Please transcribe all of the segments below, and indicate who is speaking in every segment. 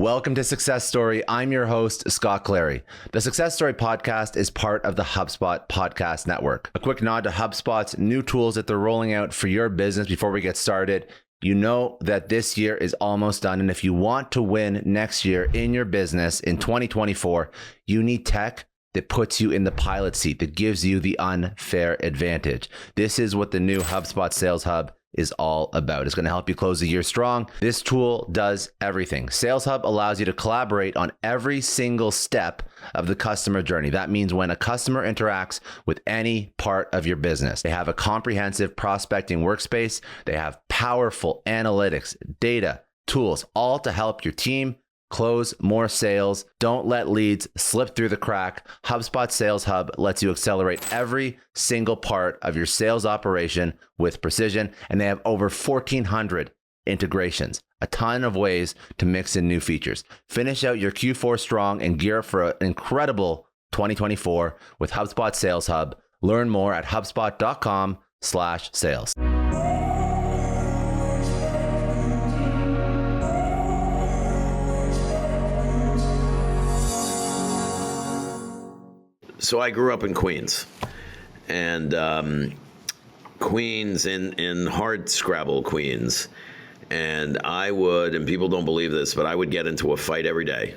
Speaker 1: Welcome to Success Story. I'm your host, Scott Clary. The Success Story podcast is part of the HubSpot podcast network. A quick nod to HubSpot's new tools that they're rolling out for your business before we get started. You know that this year is almost done, and if you want to win next year in your business in 2024, you need tech that puts you in the pilot seat, that gives you the unfair advantage. This is what the new HubSpot Sales Hub is all about. It's going to help you close the year strong. This tool does everything. Sales Hub allows you to collaborate on every single step of the customer journey. That means when a customer interacts with any part of your business. They have a comprehensive prospecting workspace. They have powerful analytics, data, tools, all to help your team close more sales. Don't let leads slip through the crack. HubSpot Sales Hub lets you accelerate every single part of your sales operation with precision, and they have over 1,400 integrations, a ton of ways to mix in new features. Finish out your Q4 strong and gear up for an incredible 2024 with HubSpot Sales Hub. Learn more at hubspot.com/sales.
Speaker 2: So I grew up in Queens, and Queens in hard scrabble Queens, and I would, and people don't believe this, but I would get into a fight every day.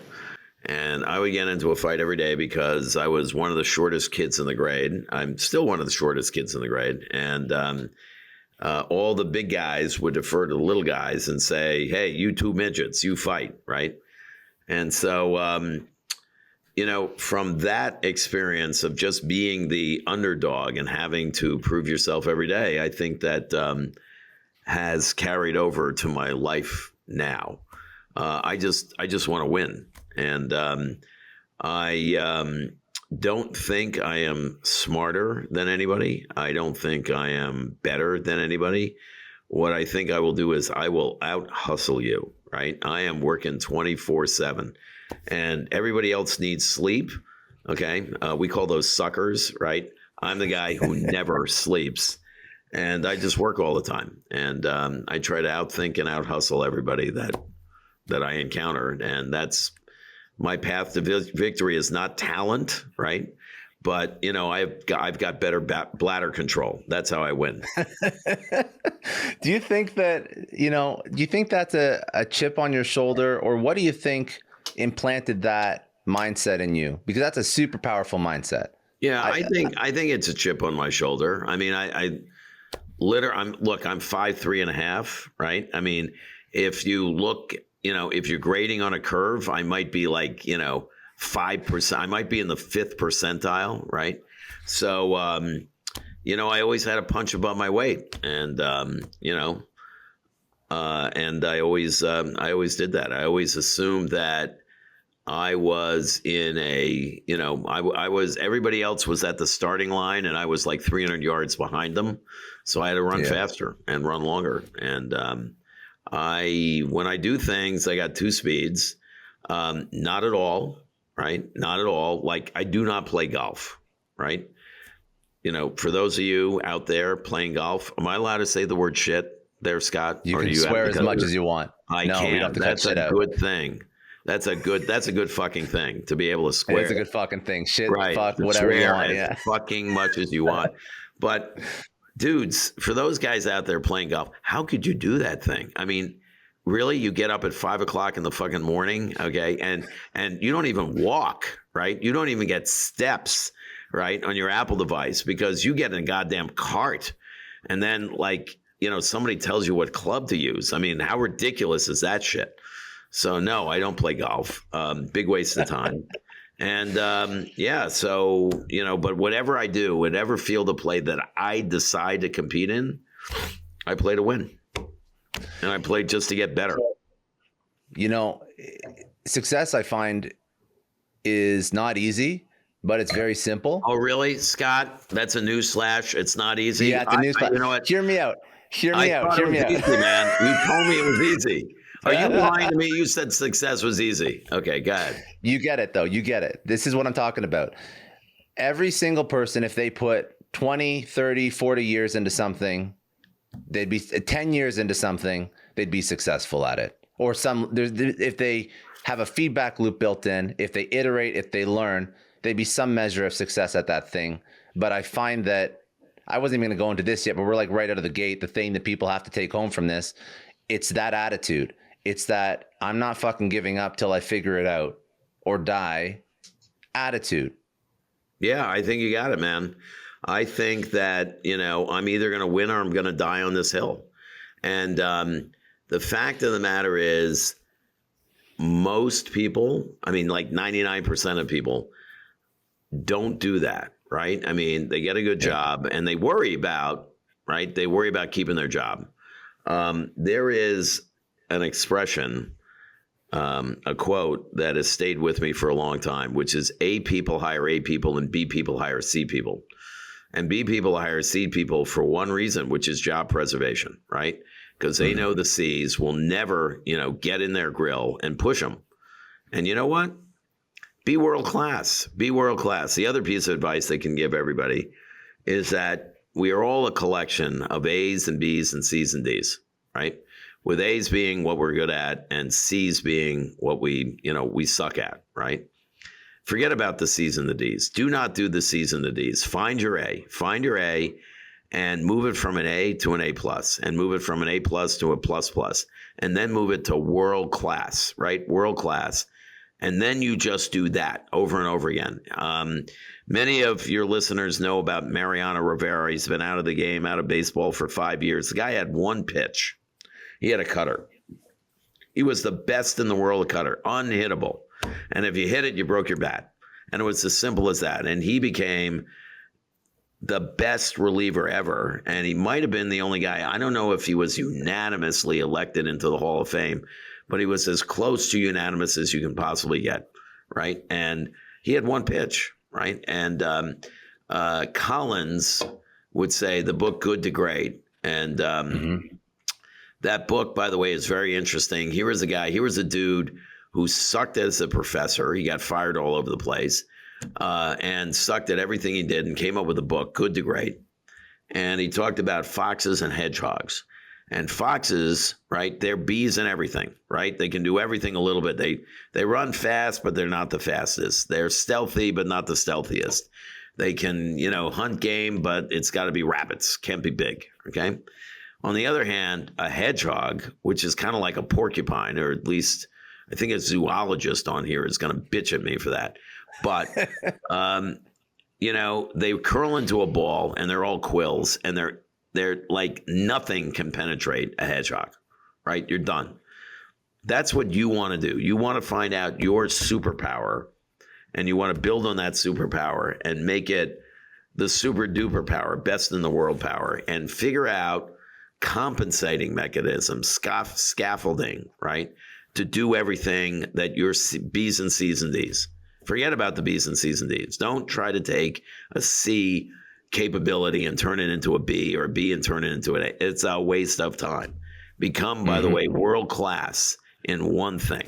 Speaker 2: And I would get into a fight every day because I was one of the shortest kids in the grade. I'm still one of the shortest kids in the grade. And all the big guys would defer to the little guys and say, hey, you two midgets, you fight, right? And so, from that experience of just being the underdog and having to prove yourself every day, I think that has carried over to my life now. I just want to win. And I don't think I am smarter than anybody. I don't think I am better than anybody. What I think I will do is I will out hustle you, right? I am working 24/7. And everybody else needs sleep. Okay. We call those suckers, right? I'm the guy who never sleeps, and I just work all the time. And I try to outthink and out hustle everybody that I encounter. And that's my path to victory. Is not talent, right? But, I've got better bladder control. That's how I win.
Speaker 1: Do you think that's a chip on your shoulder, or what do you think implanted that mindset in you? Because that's a super powerful mindset.
Speaker 2: Yeah, I think it's a chip on my shoulder. I mean, I'm 5'3.5", right? I mean, if you look, if you're grading on a curve, I might be like, 5%. I might be in the 5th percentile, right? So, I always had a punch above my weight, and and I always did that. I always assumed that I was in I was, everybody else was at the starting line, and I was like 300 yards behind them. So I had to run faster and run longer. And when I do things, I got 2 speeds. Not at all, right? Not at all. Like, I do not play golf, right? For those of you out there playing golf, am I allowed to say the word shit there, Scott?
Speaker 1: You can swear as much as you want.
Speaker 2: I can. That's a good thing. That's a good fucking thing to be able to swear.
Speaker 1: It's a good fucking thing. Shit,
Speaker 2: right.
Speaker 1: fuck, whatever you want.
Speaker 2: Yeah. Fucking much as you want. But dudes, for those guys out there playing golf, how could you do that thing? I mean, really? You get up at 5 o'clock in the fucking morning, okay? And you don't even walk, right? You don't even get steps, right, on your Apple device, because you get in a goddamn cart. And then, somebody tells you what club to use. I mean, how ridiculous is that shit? So no, I don't play golf. Big waste of time. And but whatever I do, whatever field of play that I decide to compete in, I play to win. And I play just to get better.
Speaker 1: Success, I find, is not easy, but it's very simple.
Speaker 2: Oh, really, Scott? That's a newsflash. It's not easy.
Speaker 1: Yeah, the newsflash. You know what? Hear me out.
Speaker 2: Easy, man. You told me it was easy. Are you lying to me? You said success was easy. Okay, go ahead.
Speaker 1: You get it, though. You get it. This is what I'm talking about. Every single person, if they put 20, 30, 40 years into something, they'd be 10 years into something, they'd be successful at it. Or if they have a feedback loop built in. If they iterate, if they learn, there'd be some measure of success at that thing. But I find that I wasn't even going to go into this yet, but we're like right out of the gate. The thing that people have to take home from this, it's that attitude. It's that I'm not fucking giving up till I figure it out or die attitude.
Speaker 2: Yeah, I think you got it, man. I think that, I'm either going to win or I'm going to die on this hill. And the fact of the matter is, most people, like 99% of people, don't do that, right? I mean, they get a good job and they worry about, right? They worry about keeping their job. There is an expression, a quote that has stayed with me for a long time, which is A people hire A people and B people hire C people. And B people hire C people for one reason, which is job preservation, right? Because they know the C's will never, get in their grill and push them. And you know what? Be world class. Be world class. The other piece of advice they can give everybody is that we are all a collection of A's and B's and C's and D's, right? With A's being what we're good at and C's being what we suck at, right? Forget about the C's and the D's. Do not do the C's and the D's. Find your A and move it from an A to an A plus, and move it from an A plus to a plus plus, and then move it to world class, right? World class. And then you just do that over and over again. Many of your listeners know about Mariano Rivera. He's been out of the game, out of baseball for 5 years. The guy had one pitch. He had a cutter. He was the best in the world at cutter, unhittable. And if you hit it, you broke your bat. And it was as simple as that. And he became the best reliever ever. And he might have been the only guy. I don't know if he was unanimously elected into the Hall of Fame, but he was as close to unanimous as you can possibly get, right? And he had one pitch, right? And Collins would say the book Good to Great. And that book, by the way, is very interesting. Here was a dude who sucked as a professor. He got fired all over the place and sucked at everything he did and came up with a book, Good to Great. And he talked about foxes and hedgehogs. And foxes, right, they're bees and everything, right? They can do everything a little bit. They run fast, but they're not the fastest. They're stealthy, but not the stealthiest. They can, hunt game, but it's got to be rabbits. Can't be big, okay? On the other hand, a hedgehog, which is kind of like a porcupine, or at least I think a zoologist on here is going to bitch at me for that. But, they curl into a ball and they're all quills and they're like nothing can penetrate a hedgehog, right? You're done. That's what you want to do. You want to find out your superpower and you want to build on that superpower and make it the super duper power, best in the world power, and figure out compensating mechanisms, scaffolding, right? To do everything that your B's and C's and D's. Forget about the B's and C's and D's. Don't try to take a C capability and turn it into a B, or a B and turn it into an A. It's a waste of time. Become, by the way, world class in one thing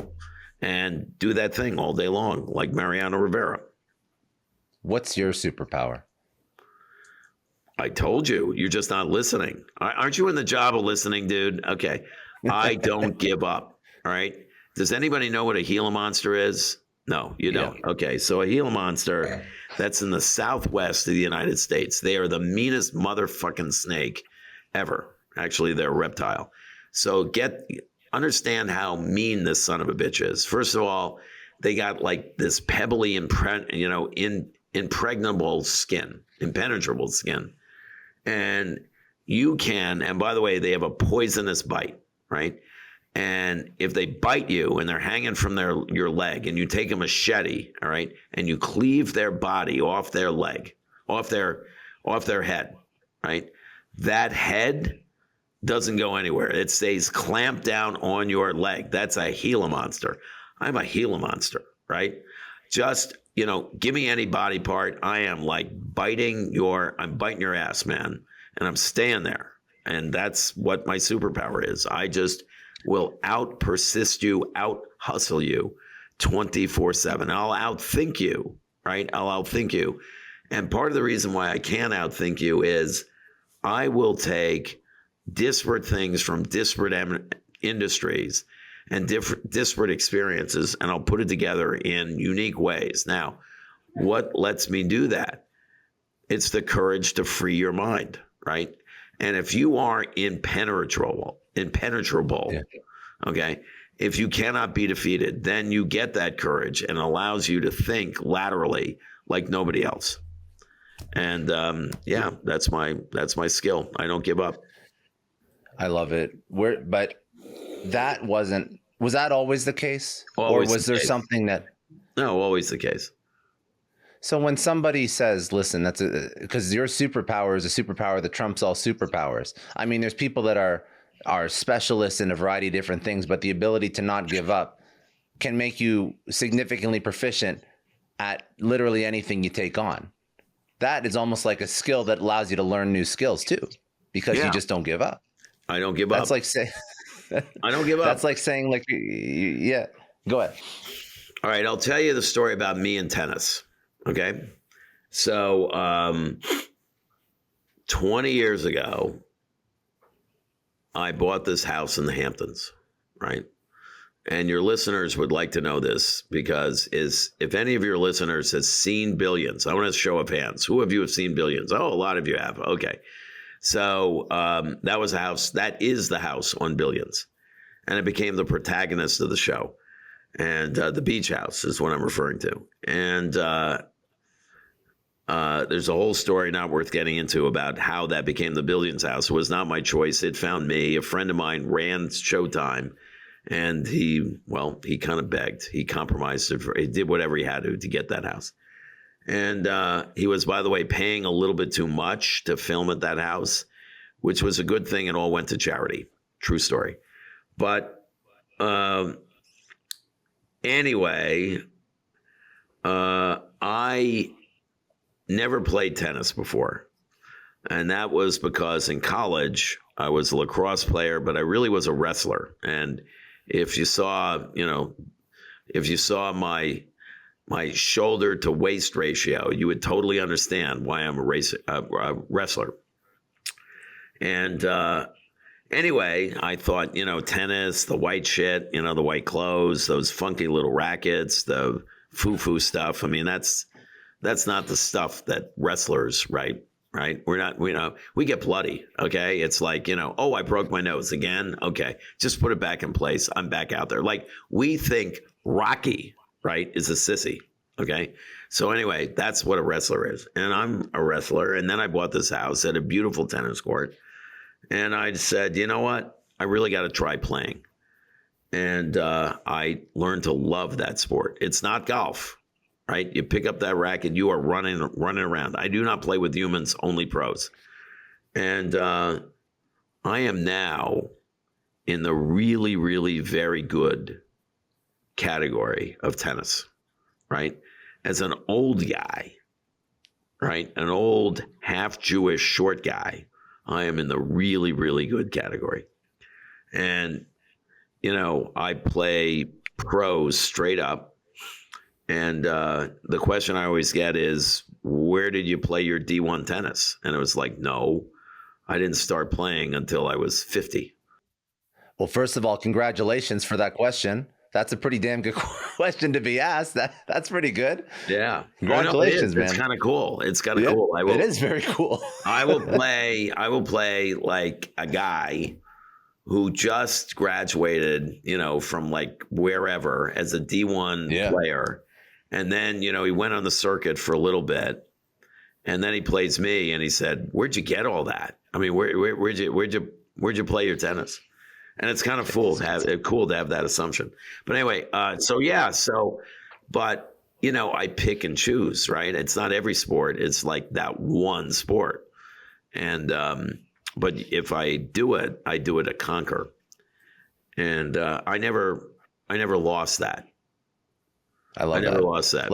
Speaker 2: and do that thing all day long, like Mariano Rivera.
Speaker 1: What's your superpower?
Speaker 2: I told you, you're just not listening. Aren't you in the job of listening, dude? Okay. I don't give up. All right. Does anybody know what a Gila monster is? No, you don't. Yeah. Okay. So a Gila monster, that's in the southwest of the United States. They are the meanest motherfucking snake ever. Actually, they're a reptile. So understand how mean this son of a bitch is. First of all, they got like this pebbly, impregnable skin, impenetrable skin. And and by the way, they have a poisonous bite, right? And if they bite you and they're hanging from your leg and you take a machete, all right, and you cleave their body off their leg, off their head, right? That head doesn't go anywhere. It stays clamped down on your leg. That's a Gila monster. I'm a Gila monster, right? Just, give me any body part. I am like biting your ass, man. And I'm staying there. And that's what my superpower is. I just will out-persist you, out-hustle you 24/7. I'll outthink you, right? I'll outthink you. And part of the reason why I can outthink you is I will take disparate things from disparate industries and different disparate experiences, and I'll put it together in unique ways. Now, what lets me do that? It's the courage to free your mind, right? And if you are impenetrable,
Speaker 1: Yeah.
Speaker 2: okay, if you cannot be defeated, then you get that courage and allows you to think laterally like nobody else. And that's my skill. I don't give up.
Speaker 1: I love it. But was that always the case?
Speaker 2: Always
Speaker 1: or was
Speaker 2: the
Speaker 1: there
Speaker 2: case.
Speaker 1: something that,
Speaker 2: No, always the case.
Speaker 1: so when somebody says, listen, because your superpower is a superpower that trumps all superpowers. I mean, there's people that are specialists in a variety of different things, but the ability to not give up can make you significantly proficient at literally anything you take on. That is almost like a skill that allows you to learn new skills too, because you just don't give up.
Speaker 2: I don't give up.
Speaker 1: That's like saying,
Speaker 2: I don't give up.
Speaker 1: that's like saying, like, yeah, go ahead.
Speaker 2: All right, I'll tell you the story about me and tennis. Okay. So 20 years ago, I bought this house in the Hamptons, right? And your listeners would like to know this because if any of your listeners has seen Billions, I want a show of hands. Who of you have seen Billions? Oh, a lot of you have. Okay. So that was a house. That is the house on Billions. And it became the protagonist of the show. And the beach house is what I'm referring to. And there's a whole story not worth getting into about how that became the Billions house. It was not my choice. It found me. A friend of mine ran Showtime. And he kind of begged. He compromised. He did whatever he had to get that house. And he was, by the way, paying a little bit too much to film at that house, which was a good thing. It all went to charity. True story. But anyway, I never played tennis before. And that was because in college, I was a lacrosse player, but I really was a wrestler. And if you saw my shoulder to waist ratio, you would totally understand why I'm a wrestler. And anyway, I thought, tennis, the white shit, the white clothes, those funky little rackets, the foo-foo stuff. I mean, that's not the stuff that wrestlers, right? We're not, we get bloody. Okay. It's like, oh, I broke my nose again. Okay. Just put it back in place. I'm back out there. Like we think Rocky, right, is a sissy. Okay. So anyway, that's what a wrestler is. And I'm a wrestler. And then I bought this house at a beautiful tennis court. And I said, you know what? I really got to try playing. And I learned to love that sport. It's not golf. Right? You pick up that racket, you are running around. I do not play with humans, only pros. And I am now in the really, really very good category of tennis, right? As an old guy, right? An old half Jewish short guy, I am in the really, really good category. And, I play pros straight up. And the question I always get is, where did you play your D1 tennis? And it was like, no, I didn't start playing until I was 50.
Speaker 1: Well, first of all, congratulations for that question. That's a pretty damn good question to be asked. That's pretty good.
Speaker 2: Yeah.
Speaker 1: Congratulations, man.
Speaker 2: It's kind of cool. It's kind of cool.
Speaker 1: It is very cool.
Speaker 2: I will play like a guy who just graduated, from like wherever as a D1 player. And then, he went on the circuit for a little bit, and then he plays me, and he said, "Where'd you get all that? I mean, where'd you play your tennis?" And it's kind of cool to have that assumption. But anyway, but I pick and choose, right? It's not every sport. It's like that one sport, and but if I do it to conquer, and I never lost that.
Speaker 1: I never
Speaker 2: lost that.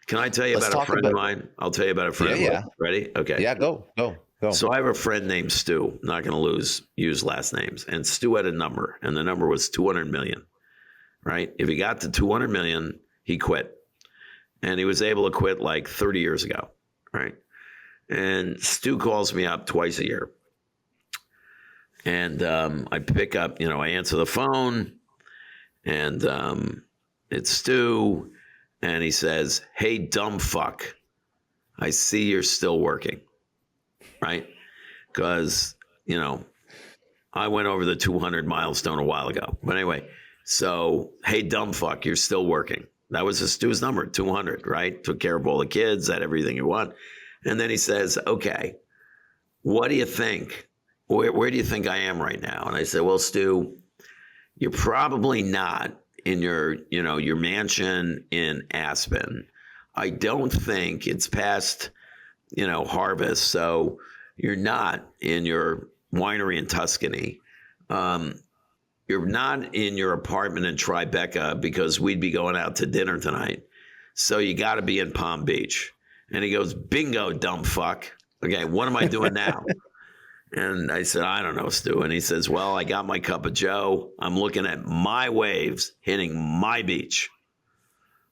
Speaker 2: Can I tell you about a friend of mine? I'll tell you about a friend of mine.
Speaker 1: Yeah.
Speaker 2: Ready? Okay.
Speaker 1: Yeah, go.
Speaker 2: So I have a friend named Stu. Not going to use last names. And Stu had a number, and the number was 200 million, right? If he got to 200 million, he quit. And he was able to quit like 30 years ago, right? And Stu calls me up twice a year. And I pick up, I answer the phone. And it's Stu, and he says, "Hey, dumb fuck, I see you're still working," right? Because, I went over the 200 milestone a while ago. But anyway, so, "Hey, dumb fuck, you're still working." That was Stu's number, 200, right? Took care of all the kids, had everything you want. And then he says, "Okay, what do you think? Where do you think I am right now?" And I said, "Well, Stu, you're probably not in your mansion in Aspen. I don't think it's past, harvest. So you're not in your winery in Tuscany. You're not in your apartment in Tribeca because we'd be going out to dinner tonight. So you got to be in Palm Beach." And he goes, "Bingo, dumb fuck. Okay, what am I doing now?" And I said, "I don't know, Stu." And he says, "Well, I got my cup of Joe. I'm looking at my waves hitting my beach.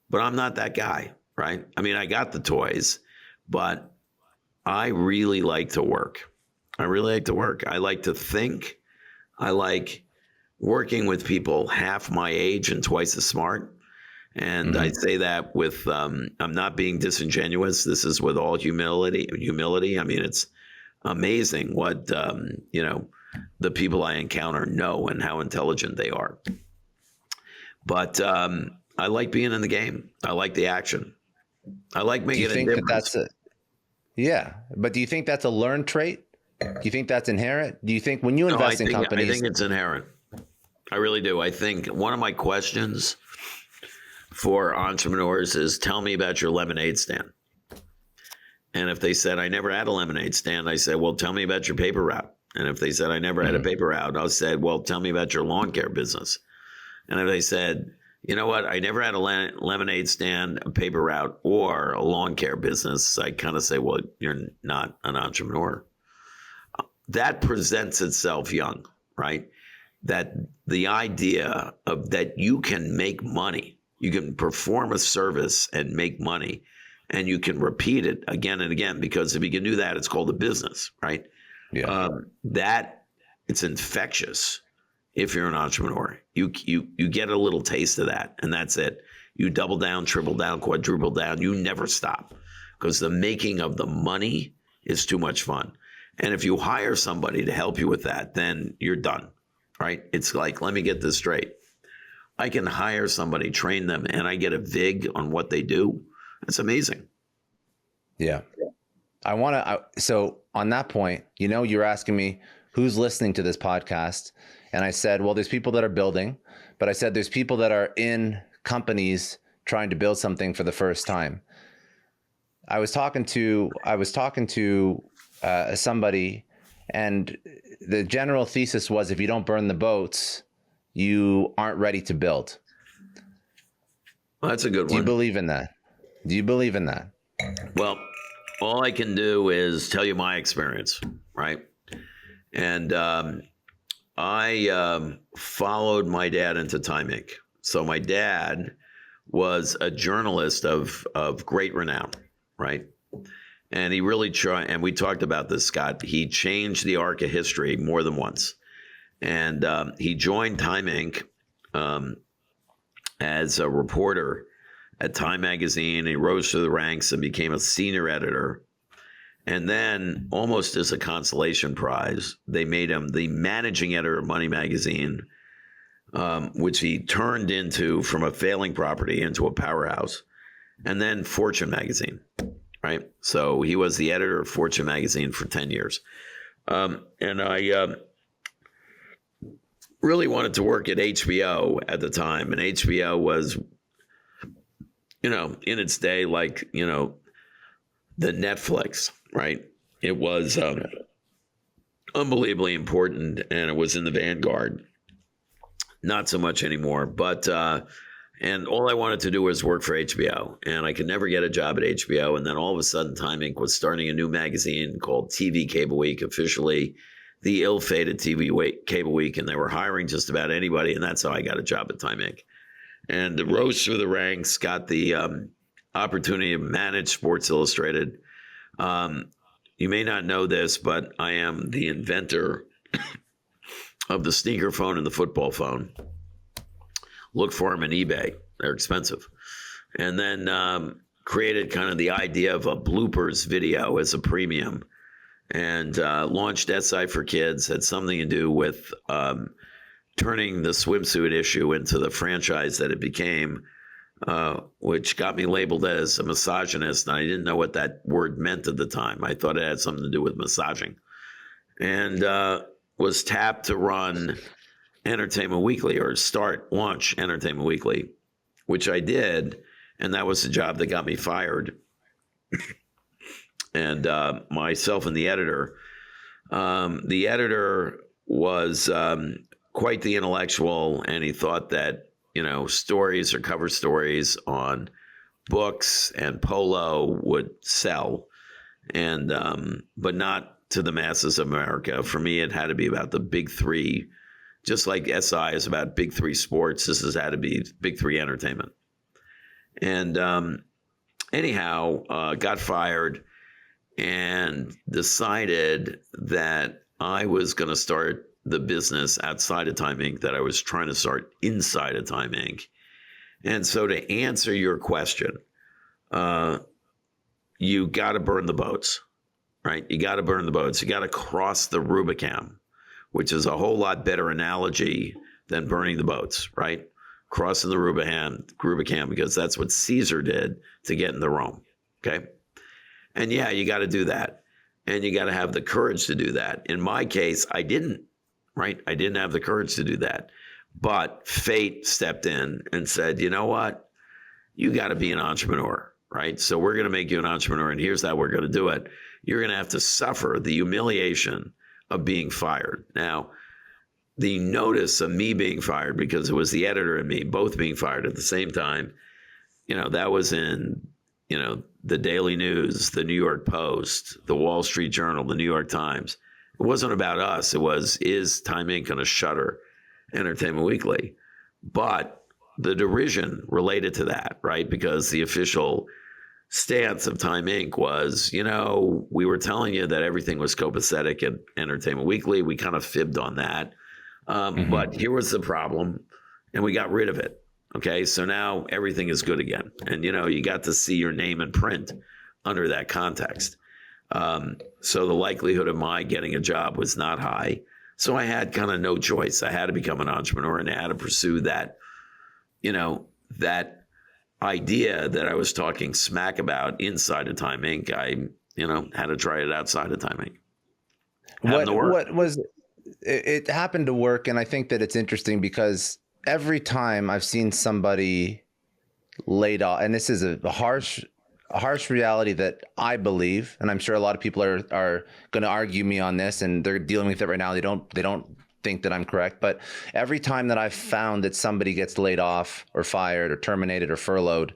Speaker 2: But I'm not that guy, right? I mean, I got the toys, but I really like to work. I really like to work. I like to think. I like working with people half my age and twice as smart." And I say that with, I'm not being disingenuous. This is with all humility. I mean, it's amazing what, the people I encounter know and how intelligent they are. But I like being in the game. I like the action. I like making a difference.
Speaker 1: Yeah. But do you think that's a learned trait? Do you think that's inherent? Do you think when you invest in companies?
Speaker 2: I think it's inherent. I really do. I think one of my questions for entrepreneurs is, "Tell me about your lemonade stand." And if they said, "I never had a lemonade stand," I said, "Well, tell me about your paper route." And if they said, "I never had a paper route," I said, "Well, tell me about your lawn care business." And if they said, "You know what, I never had a lemonade stand, a paper route, or a lawn care business," I kind of say, "Well, you're not an entrepreneur." That presents itself young, right? That the idea of that you can make money, you can perform a service and make money, and you can repeat it again and again, because if you can do that, it's called a business, right?
Speaker 1: Yeah.
Speaker 2: That it's infectious. If you're an entrepreneur, you get a little taste of that, and that's it. You double down, triple down, quadruple down. You never stop, because the making of the money is too much fun. And if you hire somebody to help you with that, then you're done, right? It's like, let me get this straight. I can hire somebody, train them, and I get a VIG on what they do. It's amazing.
Speaker 1: Yeah. So on that point, you're asking me who's listening to this podcast. And I said, well, there's people that are building, but I said, there's people that are in companies trying to build something for the first time. I was talking to somebody, and the general thesis was, if you don't burn the boats, you aren't ready to build.
Speaker 2: Well, that's a good one.
Speaker 1: Do you believe in that?
Speaker 2: Well, all I can do is tell you my experience, right? And I followed my dad into Time Inc. So my dad was a journalist of great renown, right? And he really tried, and we talked about this, Scott. He changed the arc of history more than once. And he joined Time Inc. As a reporter at Time Magazine. He rose through the ranks and became a senior editor. And then, almost as a consolation prize, they made him the managing editor of Money Magazine, which he turned into, from a failing property, into a powerhouse. And then Fortune Magazine, right? So he was the editor of Fortune Magazine for 10 years. And I really wanted to work at HBO at the time. And HBO was, in its day, like, the Netflix, right? It was unbelievably important, and it was in the vanguard. Not so much anymore, but and all I wanted to do was work for HBO, and I could never get a job at HBO. And then all of a sudden, Time Inc. was starting a new magazine called TV Cable Week, officially the ill-fated TV Cable Week, and they were hiring just about anybody, and that's how I got a job at Time Inc. And rose through the ranks, got the opportunity to manage Sports Illustrated. You may not know this, but I am the inventor of the sneaker phone and the football phone. look for them on eBay. They're expensive. And then created kind of the idea of a bloopers video as a premium, and launched SI for Kids. Had something to do with turning the swimsuit issue into the franchise that it became, which got me labeled as a misogynist. And I didn't know what that word meant at the time. I thought it had something to do with massaging. And was tapped to run Entertainment Weekly, or launch Entertainment Weekly, which I did. And that was the job that got me fired. And myself and the editor was quite the intellectual, and he thought that, stories or cover stories on books and polo would sell, and but not to the masses of America. For me, it had to be about the big three, just like SI is about big three sports. This has had to be big three entertainment. And anyhow, got fired and decided that I was going to start the business outside of Time Inc. that I was trying to start inside of Time Inc. And so, to answer your question, you got to burn the boats, right? You got to burn the boats. You got to cross the Rubicon, which is a whole lot better analogy than burning the boats, right? Crossing the Rubicon, because that's what Caesar did to get into Rome, okay? And yeah, you got to do that. And you got to have the courage to do that. In my case, I didn't, right? I didn't have the courage to do that. But fate stepped in and said, you know what? You got to be an entrepreneur, right? So we're going to make you an entrepreneur, and here's how we're going to do it. You're going to have to suffer the humiliation of being fired. Now, the notice of me being fired, because it was the editor and me both being fired at the same time, that was in, the Daily News, the New York Post, the Wall Street Journal, the New York Times. It wasn't about us. It was, is Time Inc. going to shutter Entertainment Weekly? But the derision related to that, right? Because the official stance of Time Inc. was, we were telling you that everything was copacetic at Entertainment Weekly. We kind of fibbed on that. But here was the problem, and we got rid of it. Okay, so now everything is good again. And, you got to see your name in print under that context. So the likelihood of my getting a job was not high. So I had kind of no choice. I had to become an entrepreneur, and I had to pursue that, that idea that I was talking smack about inside of Time Inc. I, had to try it outside of Time Inc.
Speaker 1: What was it happened to work? And I think that it's interesting because every time I've seen somebody laid off, and this is a harsh reality that I believe, and I'm sure a lot of people are going to argue me on this, and they're dealing with it right now. They don't think that I'm correct, but every time that I've found that somebody gets laid off or fired or terminated or furloughed,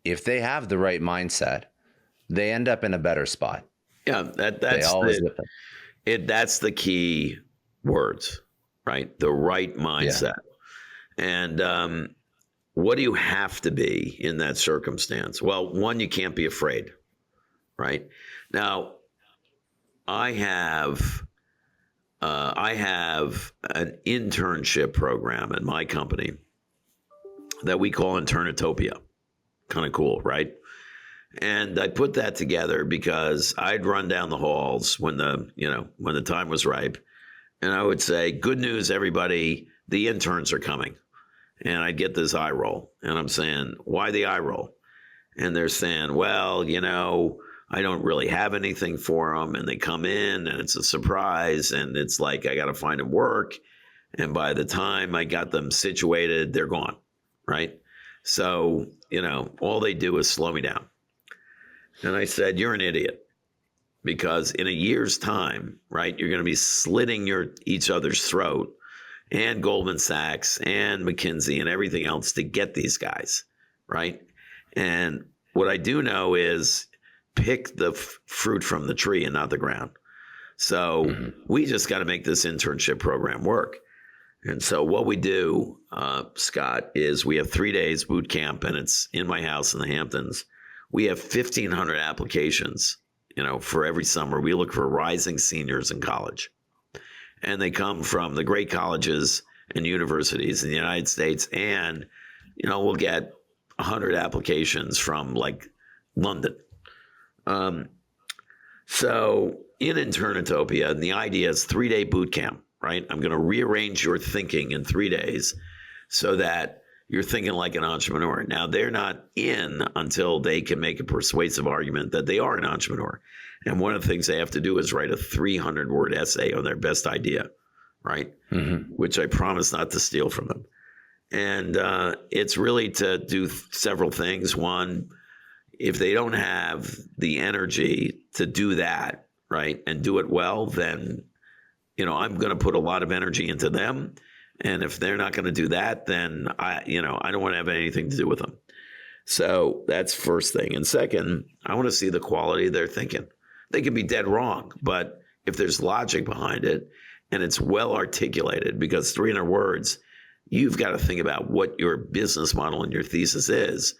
Speaker 1: if they have the right mindset, they end up in a better spot.
Speaker 2: Yeah, that's the key words, right? The right mindset. Yeah. And what do you have to be in that circumstance? Well, one, you can't be afraid, right? Now, I have an internship program in my company that we call Internetopia. Kind of cool, right? And I put that together because I'd run down the halls when the time was ripe, and I would say, "Good news, everybody! The interns are coming." And I'd get this eye roll, and I'm saying, "Why the eye roll?" And they're saying, "Well, I don't really have anything for them, and they come in, and it's a surprise, and it's like I got to find them work, and by the time I got them situated, they're gone, right? So all they do is slow me down." And I said, "You're an idiot, because in a year's time, right, you're going to be slitting each other's throat, and Goldman Sachs and McKinsey and everything else to get these guys, right? And what I do know is pick the fruit from the tree and not the ground. So we just got to make this internship program work." And so what we do, Scott, is we have 3 days boot camp, and it's in my house in the Hamptons. We have 1,500 applications, for every summer. We look for rising seniors in college. And they come from the great colleges and universities in the United States. And, we'll get 100 applications from like London. So in Internetopia, the idea is 3-day boot camp, right? I'm going to rearrange your thinking in 3 days so that you're thinking like an entrepreneur. Now, they're not in until they can make a persuasive argument that they are an entrepreneur. And one of the things they have to do is write a 300-word essay on their best idea, right? Mm-hmm. Which I promise not to steal from them. And it's really to do several things. One, if they don't have the energy to do that, right, and do it well, then, I'm going to put a lot of energy into them. And if they're not going to do that, then I don't want to have anything to do with them. So that's first thing. And second, I want to see the quality of their thinking. They can be dead wrong, but if there's logic behind it and it's well articulated, because 300 words, you've got to think about what your business model and your thesis is,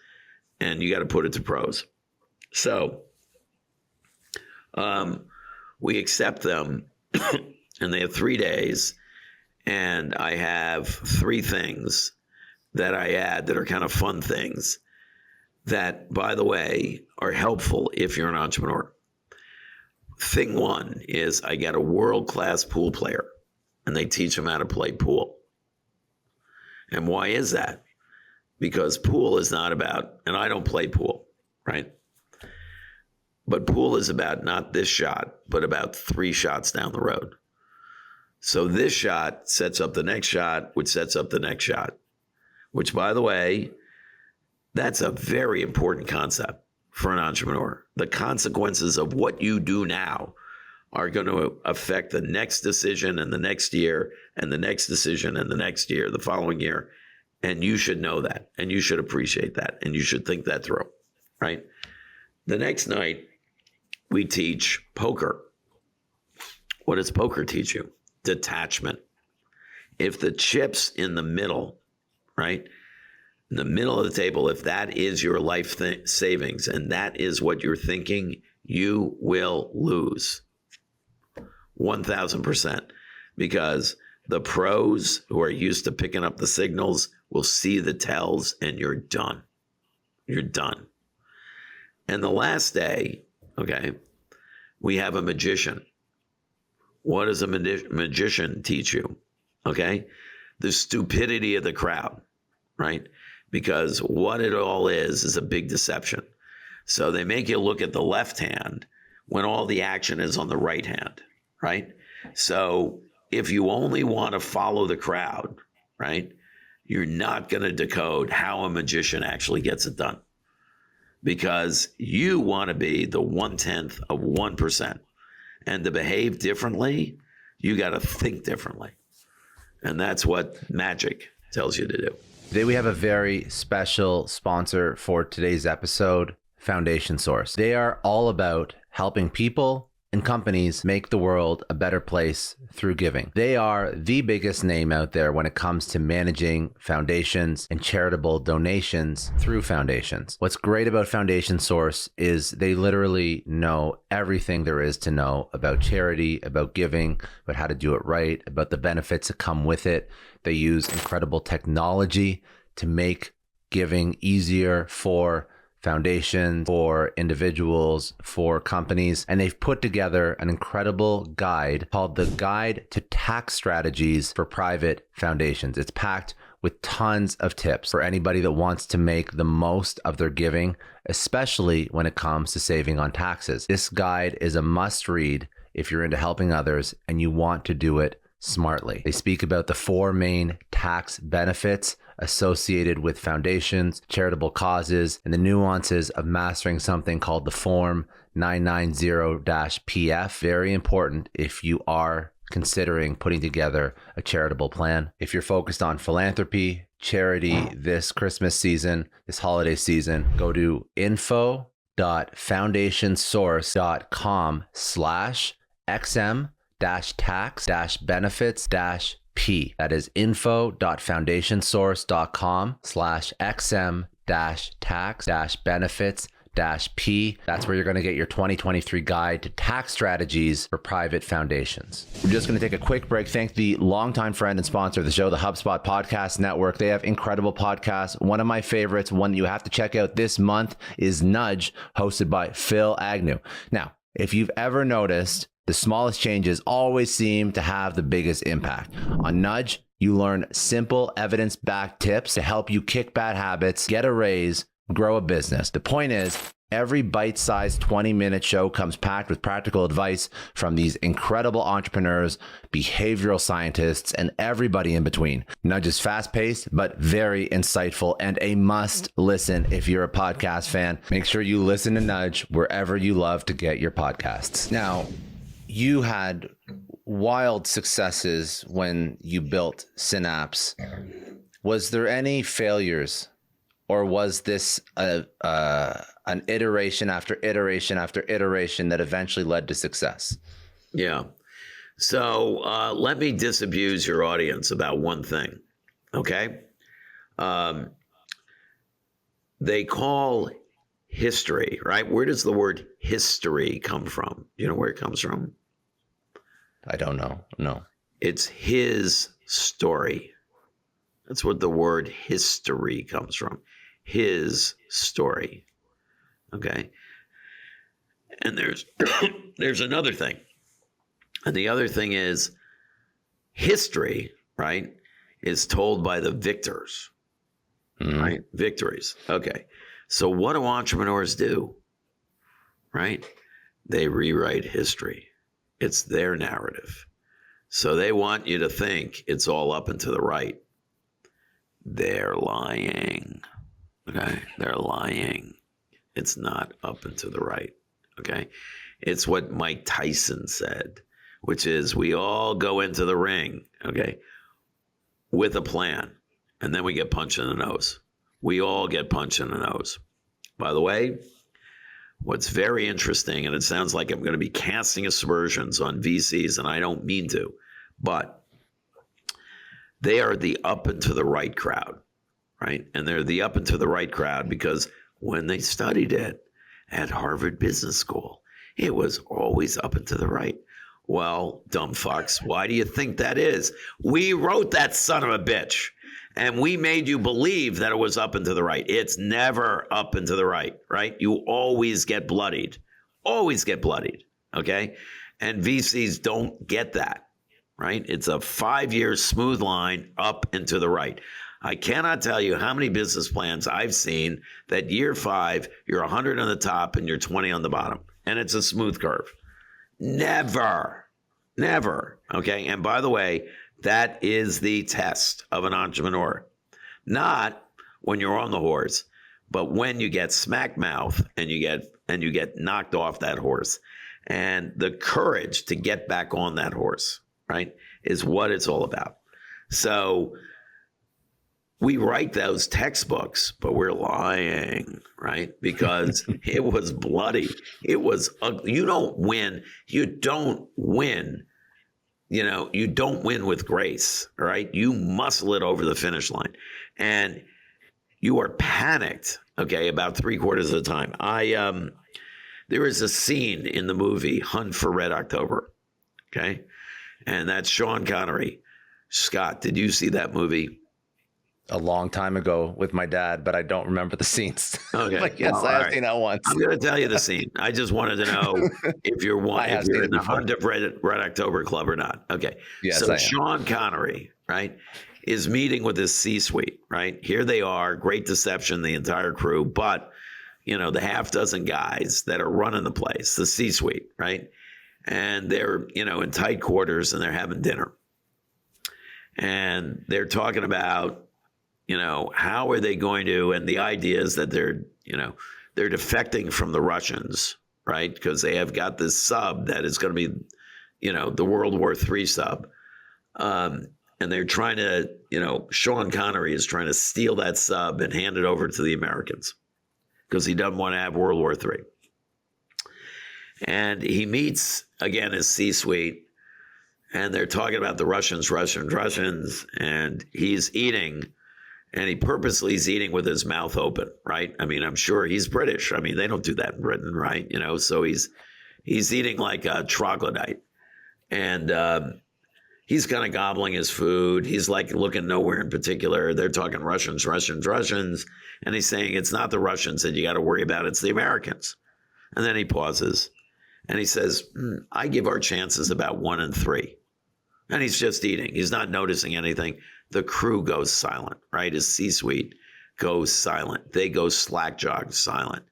Speaker 2: and you got to put it to prose. So we accept them, and they have 3 days, and I have 3 things that I add that are kind of fun things that, by the way, are helpful if you're an entrepreneur. Thing 1 is I get a world-class pool player, and they teach them how to play pool. And why is that? Because pool is not about, and I don't play pool, right? But pool is about not this shot, but about 3 shots down the road. So this shot sets up the next shot, which sets up the next shot, which, by the way, that's a very important concept for an entrepreneur. The consequences of what you do now are going to affect the next decision and the next year and the next decision and the next year, the following year. And you should know that, and you should appreciate that, and you should think that through, right? The next night, we teach poker. What does poker teach you? Detachment. If the chips in the middle, right, in the middle of the table, if that is your life savings and that is what you're thinking, you will lose 1,000%, because the pros who are used to picking up the signals will see the tells, and you're done. You're done. And the last day, okay, we have a magician. What does a magician teach you? Okay, the stupidity of the crowd, right? Because what it all is a big deception. So they make you look at the left hand when all the action is on the right hand, right? So if you only want to follow the crowd, right, you're not going to decode how a magician actually gets it done, because you want to be the 1/10 of 1%. And to behave differently, you got to think differently. And that's what magic tells you to do.
Speaker 1: Today we have a very special sponsor for today's episode, Foundation Source. They are all about helping people and companies make the world a better place through giving. They are the biggest name out there when it comes to managing foundations and charitable donations through foundations. What's great about Foundation Source is they literally know everything there is to know about charity, about giving, about how to do it right, about the benefits that come with it. They use incredible technology to make giving easier for foundations, for individuals, for companies, and they've put together an incredible guide called the Guide to Tax Strategies for Private Foundations. It's packed with tons of tips for anybody that wants to make the most of their giving, especially when it comes to saving on taxes. This guide is a must read if you're into helping others and you want to do it smartly. They speak about the 4 main tax benefits associated with foundations, charitable causes, and the nuances of mastering something called the Form 990-PF. Very important if you are considering putting together a charitable plan. If you're focused on philanthropy, charity this Christmas season, this holiday season, go to info.foundationsource.com/XM-tax-benefits-P. That is info.foundationsource.com/XM-tax-benefits P. That's where you're going to get your 2023 guide to tax strategies for private foundations. We're just going to take a quick break. Thank the longtime friend and sponsor of the show, the HubSpot Podcast Network. They have incredible podcasts. One of my favorites, one you have to check out this month, is Nudge, hosted by Phil Agnew. Now, if you've ever noticed, the smallest changes always seem to have the biggest impact. On Nudge, you learn simple, evidence-backed tips to help you kick bad habits, get a raise, grow a business. The point is, every bite-sized 20-minute show comes packed with practical advice from these incredible entrepreneurs, behavioral scientists, and everybody in between. Nudge is fast-paced, but very insightful and a must-listen if you're a podcast fan. Make sure you listen to Nudge wherever you love to get your podcasts. Now, you had wild successes when you built Synapse. Was there any failures, or was this an iteration after iteration after iteration that eventually led to success?
Speaker 2: Yeah. So let me disabuse your audience about one thing, okay? They call history, right? Where does the word history come from? Do you know where it comes from?
Speaker 1: I don't know. No.
Speaker 2: It's his story. That's what the word history comes from. His story. Okay. And there's another thing. And the other thing is history, right, is told by the victors. Right? Victories. Okay. So what do entrepreneurs do? Right? They rewrite history. It's their narrative. So they want you to think it's all up and to the right. They're lying. Okay? They're lying. It's not up and to the right. Okay? It's what Mike Tyson said, which is we all go into the ring, okay, with a plan, and then we get punched in the nose. We all get punched in the nose. By the way, what's very interesting, and it sounds like I'm going to be casting aspersions on VCs, and I don't mean to, but they are the up and to the right crowd, right? And they're the up and to the right crowd because when they studied it at Harvard Business School, it was always up and to the right. Well, dumb fucks, why do you think that is? We wrote that son of a bitch. And we made you believe that it was up and to the right. It's never up and to the right, right? You always get bloodied. Always get bloodied, okay? And VCs don't get that, right? It's a 5-year smooth line up and to the right. I cannot tell you how many business plans I've seen that year 5, you're 100 on the top and you're 20 on the bottom. And it's a smooth curve. Never, okay? And by the way, that is the test of an entrepreneur. Not when you're on the horse, but when you get smack mouth and you get knocked off that horse. And the courage to get back on that horse, right, is what it's all about. So we write those textbooks, but we're lying, right? Because it was bloody. It was ugly. You don't win. You don't win. You know, you don't win with grace, all right? You muscle it over the finish line. And you are panicked, okay, about 3/4 of the time. There is a scene in the movie Hunt for Red October, okay? And that's Sean Connery. Scott, did you see that movie?
Speaker 1: A long time ago with my dad, but I don't remember the scenes.
Speaker 2: Okay.
Speaker 1: But yes, well, I have seen that once.
Speaker 2: I'm going to tell you the scene. I just wanted to know if you're in the Hunt of Red October Club or not. Okay.
Speaker 1: Yes,
Speaker 2: so Sean Connery, right, is meeting with his C-suite, right? Here they are, great deception, the entire crew, but, you know, the half dozen guys that are running the place, the C-suite, right? And they're, you know, in tight quarters and they're having dinner. And they're talking about, you know, how are they going to, and the idea is that they're defecting from the Russians, right? Because they have got this sub that is going to be, you know, the World War III sub. And they're trying to, you know, Sean Connery is trying to steal that sub and hand it over to the Americans because he doesn't want to have World War III. And he meets, again, his C-suite, and they're talking about the Russians, and he's eating. And he purposely is eating with his mouth open, right? I mean, I'm sure he's British. I mean, they don't do that in Britain, right? You know, so he's eating like a troglodyte. And he's kind of gobbling his food. He's like looking nowhere in particular. They're talking Russians. And he's saying, it's not the Russians that you got to worry about. It's the Americans. And then he pauses and he says, I give our chances about 1 in 3. And he's just eating. He's not noticing anything. The crew goes silent, right? His C-suite goes silent. They go slack jog silent.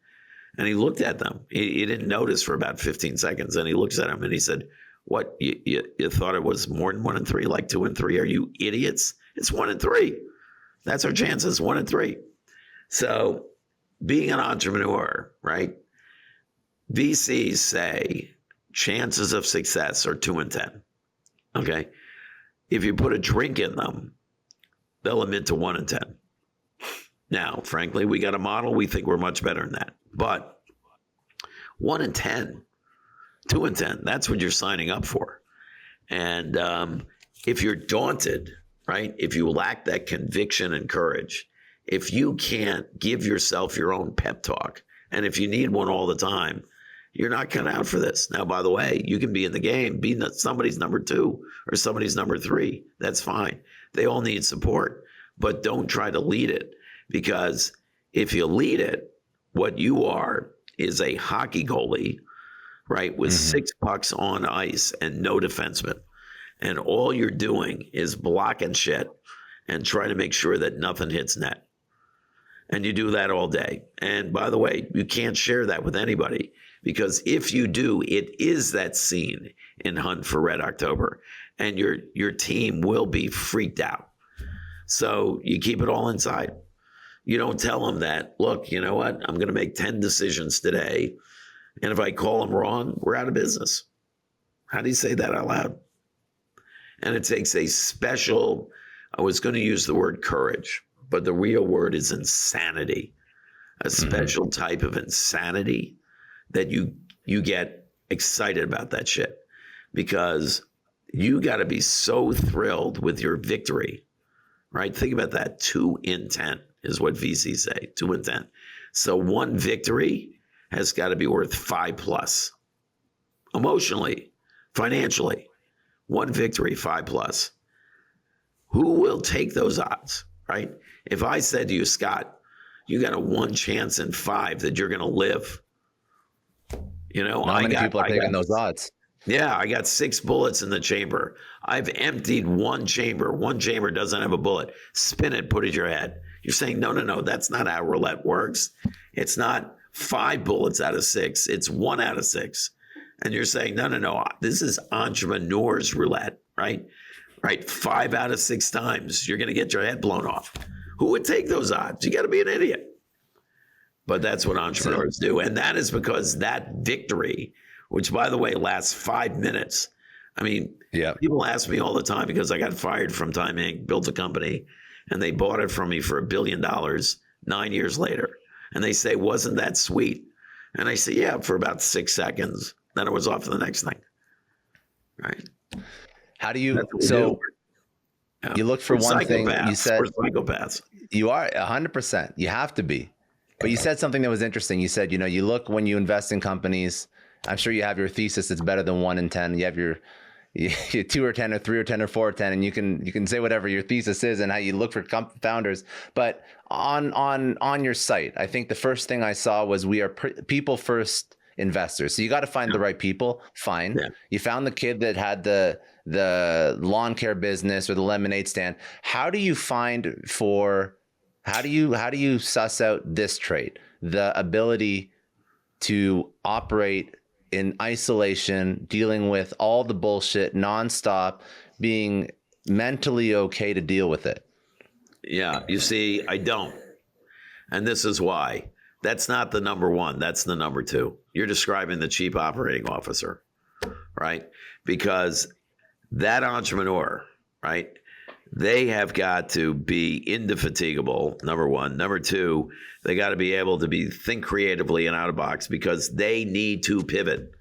Speaker 2: And he looked at them. He didn't notice for about 15 seconds. And he looks at him and he said, what, you thought it was more than 1 in 3, like 2 in 3? Are you idiots? It's 1 in 3. That's our chances, 1 in 3. So being an entrepreneur, right? VCs say chances of success are 2 in 10. Okay. If you put a drink in them, they'll admit to 1 in 10. Now, frankly, we got a model. We think we're much better than that. But 1 in 10, 2 in 10, that's what you're signing up for. And if you're daunted, right, if you lack that conviction and courage, if you can't give yourself your own pep talk, and if you need one all the time, you're not cut out for this. Now, by the way, you can be in the game, be somebody's number 2 or somebody's number 3. That's fine. They all need support, but don't try to lead it, because if you lead it, what you are is a hockey goalie, right, with 6 pucks on ice and no defenseman. And all you're doing is blocking shit and trying to make sure that nothing hits net. And you do that all day. And by the way, you can't share that with anybody, because if you do, it is that scene in Hunt for Red October, and your team will be freaked out. So you keep it all inside. You don't tell them that, look, you know what? I'm going to make 10 decisions today, and if I call them wrong, we're out of business. How do you say that out loud? And it takes a special, I was going to use the word courage, but the real word is insanity, a special type of insanity that you get excited about that shit, because you got to be so thrilled with your victory, right? Think about that. 2 in 10 is what VCs say, 2 in 10. So one victory has got to be worth 5+, emotionally, financially. One victory, 5+. Who will take those odds, right? If I said to you, Scott, you got a 1 chance in 5 that you're going to live. You know,
Speaker 1: not many people are taking those odds.
Speaker 2: Yeah, I got 6 bullets in the chamber. I've emptied 1 chamber. 1 chamber doesn't have a bullet. Spin it, put it in your head. You're saying, no, that's not how roulette works. It's not 5 bullets out of 6. It's 1 out of 6. And you're saying, no, this is entrepreneur's roulette, right? Right, 5 out of 6 times, you're going to get your head blown off. Who would take those odds? You got to be an idiot. But that's what entrepreneurs do. And that is because that victory, which, by the way, lasts 5 minutes. I mean, people ask me all the time, because I got fired from Time Inc., built a company, and they bought it from me for $1 billion 9 years later. And they say, wasn't that sweet? And I say, yeah, for about 6 seconds. Then it was off to the next thing. Right.
Speaker 1: How do you, so you look for one thing, you said,
Speaker 2: we're psychopaths.
Speaker 1: You are 100%. You have to be. But you said something that was interesting. You said, you look when you invest in companies, I'm sure you have your thesis that's better than 1 in 10. You have your 2 or 10 or 3 or 10 or 4 or 10, and you can say whatever your thesis is and how you look for founders. But on your site, I think the first thing I saw was we are people first investors. So you got to find the right people. Fine. Yeah. You found the kid that had the lawn care business or the lemonade stand. How do you suss out this trait, the ability to operate in isolation, dealing with all the bullshit nonstop, being mentally okay to deal with it?
Speaker 2: Yeah, you see, I don't. And this is why. That's not the number 1. That's the number 2. You're describing the chief operating officer, right? Because that entrepreneur, right, they have got to be indefatigable, number 1. Number 2, they got to be able to think creatively and out of box, because they need to pivot,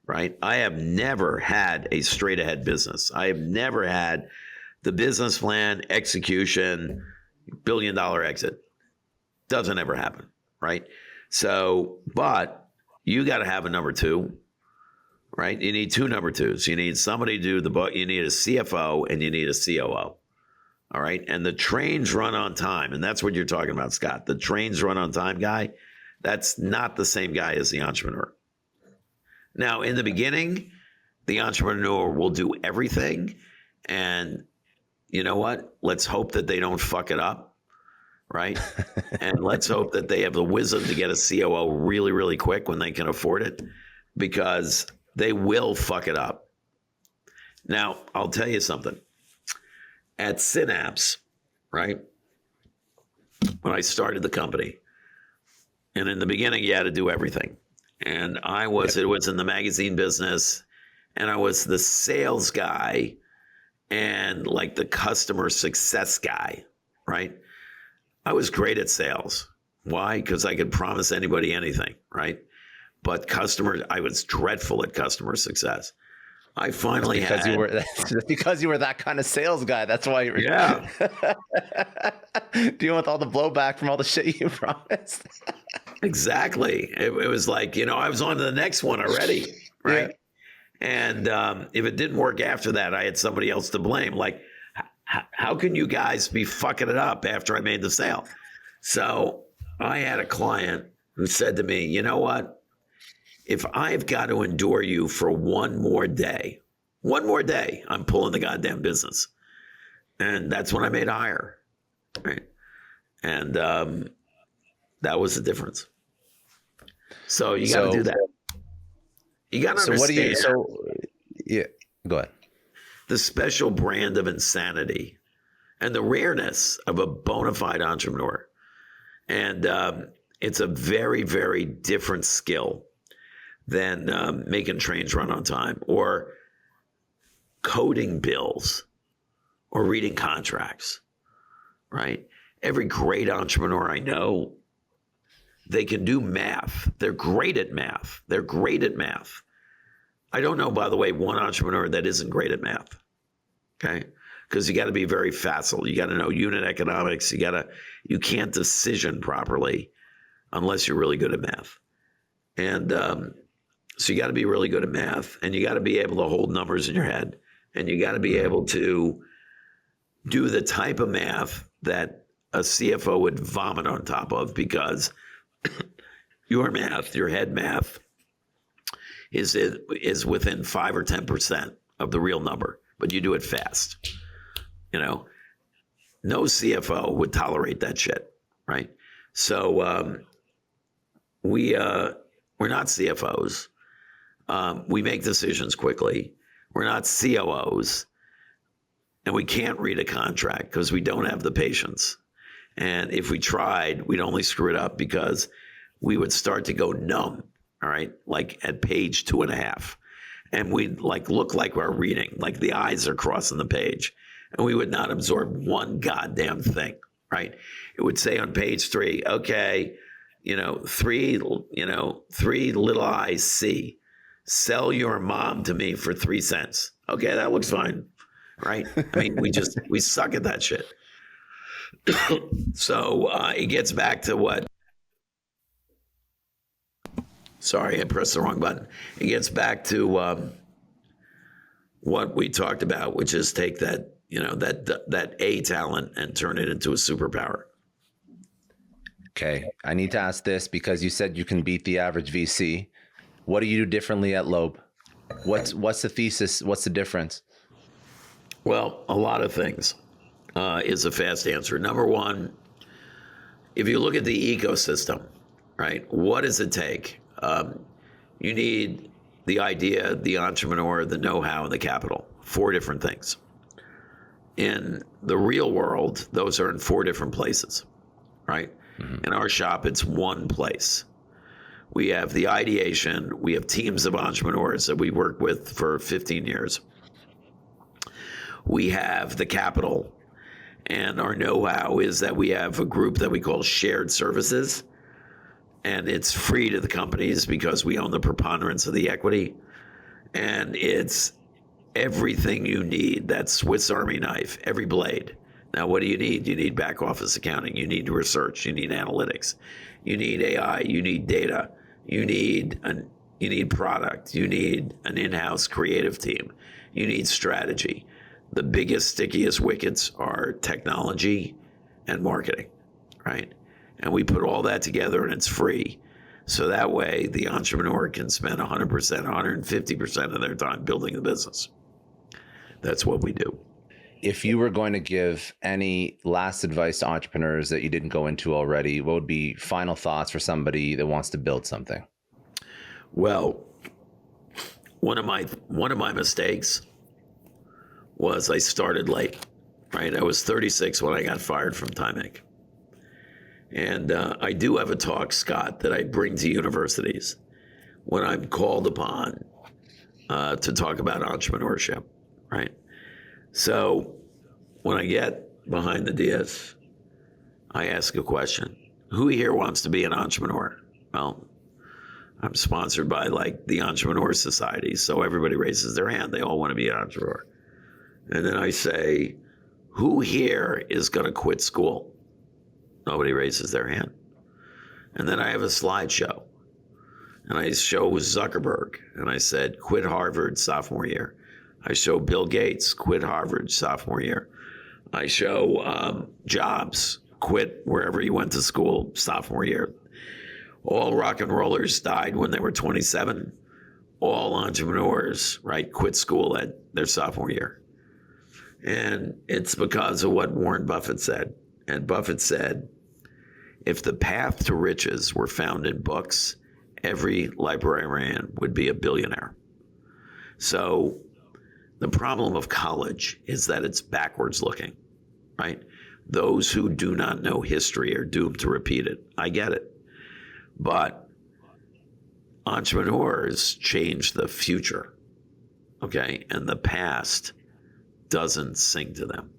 Speaker 2: right? I have never had a straight ahead business. I have never had the business plan, execution, billion-dollar exit. Doesn't ever happen, right? So, but you got to have a number two, right? You need two number twos. You need somebody to do the book. You need a CFO and you need a COO. All right. And the trains run on time. And that's what you're talking about, Scott. The trains run on time guy. That's not the same guy as the entrepreneur. Now, in the beginning, the entrepreneur will do everything. And you know what? Let's hope that they don't fuck it up. Right. And let's hope that they have the wisdom to get a COO really, really quick when they can afford it, because they will fuck it up. Now, I'll tell you something. At Synapse, right, when I started the company, and in the beginning, you had to do everything. And it was in the magazine business, and I was the sales guy and like the customer success guy, right? I was great at sales. Why? Because I could promise anybody anything, right? But I was dreadful at customer success. I finally
Speaker 1: because you were that kind of sales guy. That's why you were dealing with all the blowback from all the shit you promised.
Speaker 2: Exactly. It was like, I was on to the next one already, right? Yeah. And if it didn't work after that, I had somebody else to blame. Like, how can you guys be fucking it up after I made the sale? So I had a client who said to me, you know what? If I've got to endure you for one more day, I'm pulling the goddamn business. And that's when I made a hire. Right. And that was the difference. So you got to do that. You got to understand.
Speaker 1: Yeah, go ahead.
Speaker 2: The special brand of insanity and the rareness of a bona fide entrepreneur. And it's a very, very different skill than making trains run on time or coding bills or reading contracts, right? Every great entrepreneur I know, they can do math. They're great at math. I don't know, by the way, one entrepreneur that isn't great at math. Okay. Because you got to be very facile. You got to know unit economics. You can't decision properly unless you're really good at math. And so you got to be really good at math, and you got to be able to hold numbers in your head, and you got to be able to do the type of math that a CFO would vomit on top of, because your math, your head math, is within 5 or 10% of the real number, but you do it fast. No CFO would tolerate that shit, right? So we're not CFOs. We make decisions quickly. We're not COOs, and we can't read a contract because we don't have the patience. And if we tried, we'd only screw it up because we would start to go numb. All right, like at page 2.5, and we'd look like we're reading, like the eyes are crossing the page, and we would not absorb one goddamn thing. Right? It would say on page 3, okay, 3 little eyes C, sell your mom to me for 3 cents. Okay, that looks fine, right? I mean, we suck at that shit. So it gets back to what. Sorry, I pressed the wrong button. It gets back to what we talked about, which is take that, that A talent and turn it into a superpower.
Speaker 1: Okay, I need to ask this because you said you can beat the average VC. What do you do differently at Loeb? What's the thesis? What's the difference?
Speaker 2: Well, a lot of things is a fast answer. Number one, if you look at the ecosystem, right? What does it take? You need the idea, the entrepreneur, the know-how, and the capital. 4 different things. In the real world, those are in 4 different places, right? Mm-hmm. In our shop, it's one place. We have the ideation. We have teams of entrepreneurs that we work with for 15 years. We have the capital, and our know-how is that we have a group that we call shared services. And it's free to the companies because we own the preponderance of the equity. And it's everything you need. That Swiss Army knife, every blade Now, what do you need? You need back office accounting. You need research. You need analytics. You need AI. You need data. You need product. You need an in-house creative team. You need strategy. The biggest, stickiest wickets are technology and marketing, right? And we put all that together, and it's free. So that way, the entrepreneur can spend 100%, 150% of their time building the business. That's what we do.
Speaker 1: If you were going to give any last advice to entrepreneurs that you didn't go into already, what would be final thoughts for somebody that wants to build something?
Speaker 2: Well, one of my mistakes was I started late, right? I was 36 when I got fired from Time Inc. And I do have a talk, Scott, that I bring to universities when I'm called upon to talk about entrepreneurship, right? So when I get behind the dais, I ask a question. Who here wants to be an entrepreneur? Well, I'm sponsored by like the Entrepreneur Society, so everybody raises their hand. They all want to be an entrepreneur. And then I say, who here is going to quit school? Nobody raises their hand. And then I have a slideshow. And I show Zuckerberg. And I said, quit Harvard sophomore year. I show Bill Gates, quit Harvard sophomore year. I show Jobs, quit wherever he went to school sophomore year. All rock and rollers died when they were 27. All entrepreneurs, right, quit school at their sophomore year. And it's because of what Warren Buffett said. And Buffett said, if the path to riches were found in books, every librarian would be a billionaire. So the problem of college is that it's backwards looking, right? Those who do not know history are doomed to repeat it. I get it. But entrepreneurs change the future, okay? And the past doesn't sing to them.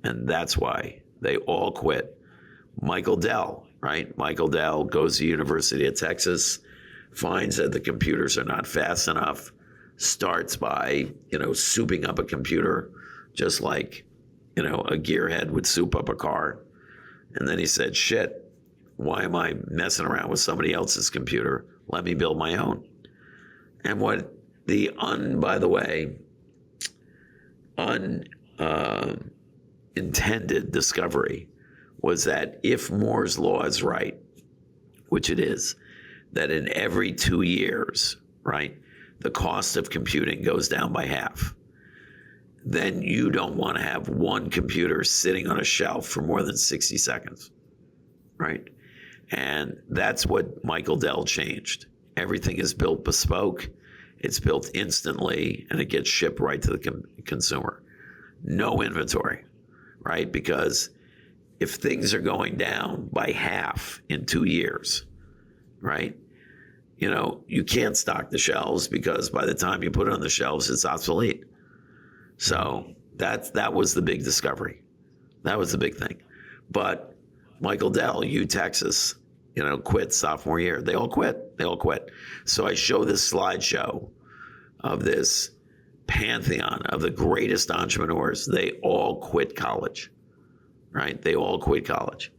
Speaker 2: And that's why they all quit. Michael Dell, right? Michael Dell goes to the University of Texas, finds that the computers are not fast enough, starts by, souping up a computer, just like, a gearhead would soup up a car. And then he said, shit, why am I messing around with somebody else's computer? Let me build my own. And what the unintended discovery was that if Moore's law is right, which it is, that in every 2 years, right, the cost of computing goes down by half, then you don't want to have one computer sitting on a shelf for more than 60 seconds, right? And that's what Michael Dell changed. Everything is built bespoke. It's built instantly, and it gets shipped right to the consumer. No inventory, right? Because if things are going down by half in 2 years, right? You can't stock the shelves because by the time you put it on the shelves, it's obsolete. So that was the big discovery. That was the big thing. But Michael Dell, Texas, quit sophomore year. They all quit. So I show this slideshow of this pantheon of the greatest entrepreneurs. They all quit college, right? They all quit college.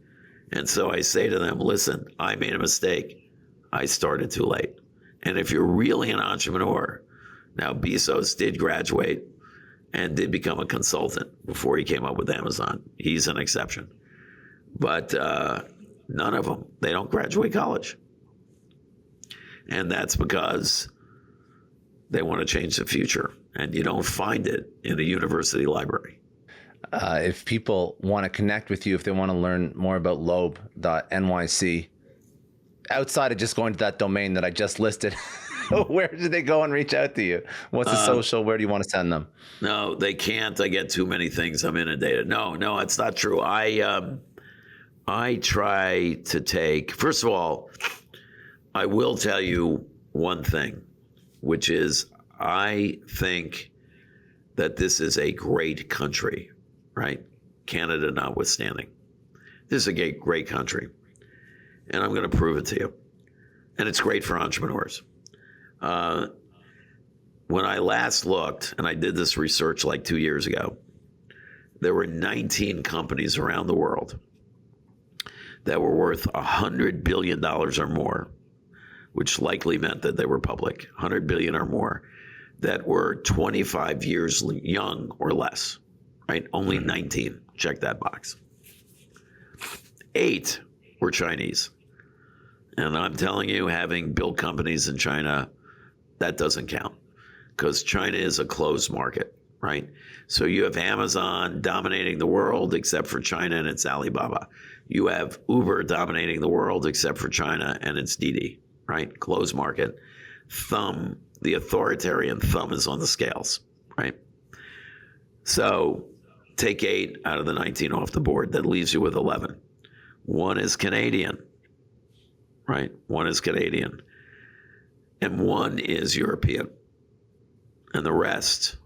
Speaker 2: And so I say to them, listen, I made a mistake. I started too late. And if you're really an entrepreneur, now Bezos did graduate and did become a consultant before he came up with Amazon. He's an exception. But none of them, they don't graduate college. And that's because they want to change the future. And you don't find it in a university library.
Speaker 1: If people want to connect with you, if they want to learn more about Loeb.nyc, outside of just going to that domain that I just listed, where do they go and reach out to you? What's the social? Where do you want to send them?
Speaker 2: No, they can't. I get too many things. I'm inundated. No, it's not true. I try to take, first of all, I will tell you one thing, which is I think that this is a great country, right? Canada notwithstanding. This is a great country. And I'm going to prove it to you. And it's great for entrepreneurs. When I last looked, and I did this research like 2 years ago, there were 19 companies around the world that were worth $100 billion or more, which likely meant that they were public, 100 billion or more, that were 25 years young or less, right? Only 19. Check that box. 8 were Chinese. And I'm telling you, having built companies in China, that doesn't count because China is a closed market, right? So you have Amazon dominating the world except for China and it's Alibaba. You have Uber dominating the world except for China and it's Didi, right? Closed market. Thumb, the authoritarian thumb is on the scales, right? So take 8 out of the 19 off the board. That leaves you with 11. 1 is Canadian, right? 1 is Canadian. And 1 is European. And the rest,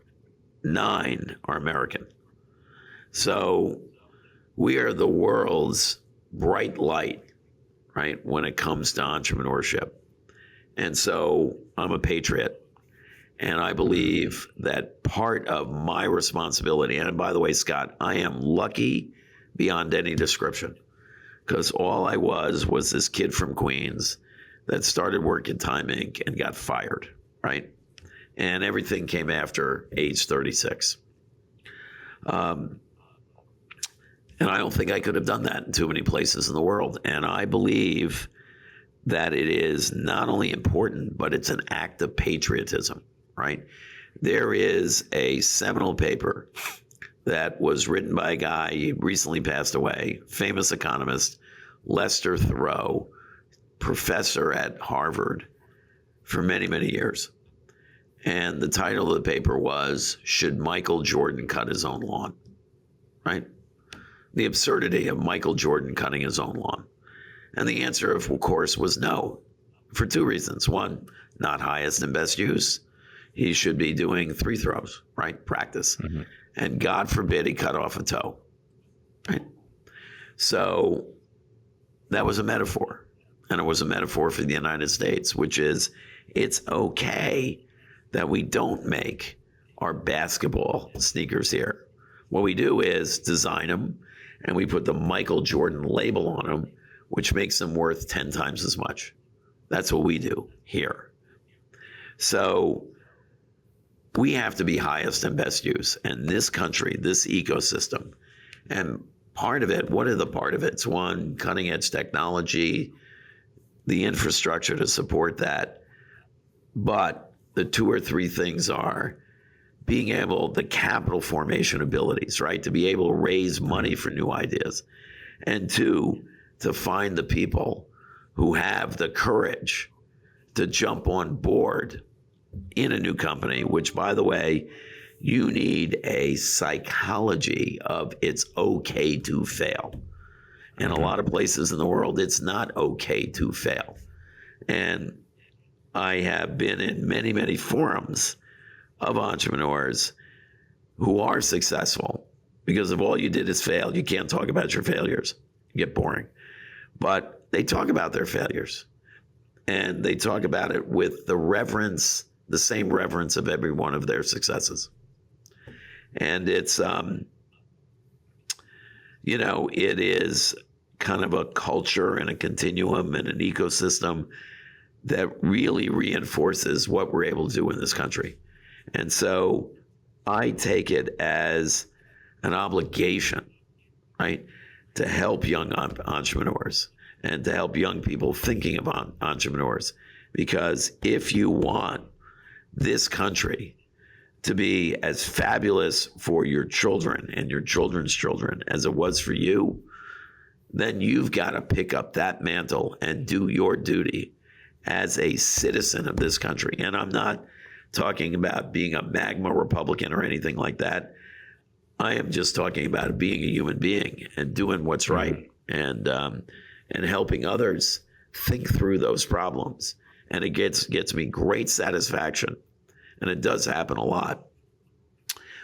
Speaker 2: 9, are American. So we are the world's bright light, right, when it comes to entrepreneurship. And so I'm a patriot. And I believe that part of my responsibility, and by the way, Scott, I am lucky beyond any description because all I was this kid from Queens that started work at Time Inc. and got fired, right? And everything came after age 36. And I don't think I could have done that in too many places in the world. And I believe that it is not only important, but it's an act of patriotism, right? There is a seminal paper that was written by a guy, he recently passed away, famous economist, Lester Thoreau, professor at Harvard for many, many years. And the title of the paper was, Should Michael Jordan Cut His Own Lawn? Right? The absurdity of Michael Jordan cutting his own lawn. And the answer, of course, was no, for 2 reasons. 1, not highest and best use. He should be doing free throws, right? Practice. Mm-hmm. And God forbid he cut off a toe, right? So that was a metaphor. And it was a metaphor for the United States, which is it's okay that we don't make our basketball sneakers here. What we do is design them and we put the Michael Jordan label on them, which makes them worth 10 times as much. That's what we do here. So we have to be highest and best use. And this country, this ecosystem, and part of it, what are the part of it? It's 1, cutting edge technology, the infrastructure to support that. But the 2 or 3 things are being able, the capital formation abilities, right? To be able to raise money for new ideas. And 2, to find the people who have the courage to jump on board in a new company, which, by the way, you need a psychology of it's okay to fail. In a lot of places in the world, it's not okay to fail. And I have been in many, many forums of entrepreneurs who are successful because if all you did is fail, you can't talk about your failures. You get boring. But they talk about their failures. And they talk about it with the reverence, the same reverence of every one of their successes. And it's, it is kind of a culture and a continuum and an ecosystem that really reinforces what we're able to do in this country. And so I take it as an obligation, right, to help young entrepreneurs and to help young people thinking about entrepreneurs. Because if you want this country to be as fabulous for your children and your children's children as it was for you, then you've got to pick up that mantle and do your duty as a citizen of this country. And I'm not talking about being a magma Republican or anything like that. I am just talking about being a human being and doing what's right and helping others think through those problems. And it gets me great satisfaction. And it does happen a lot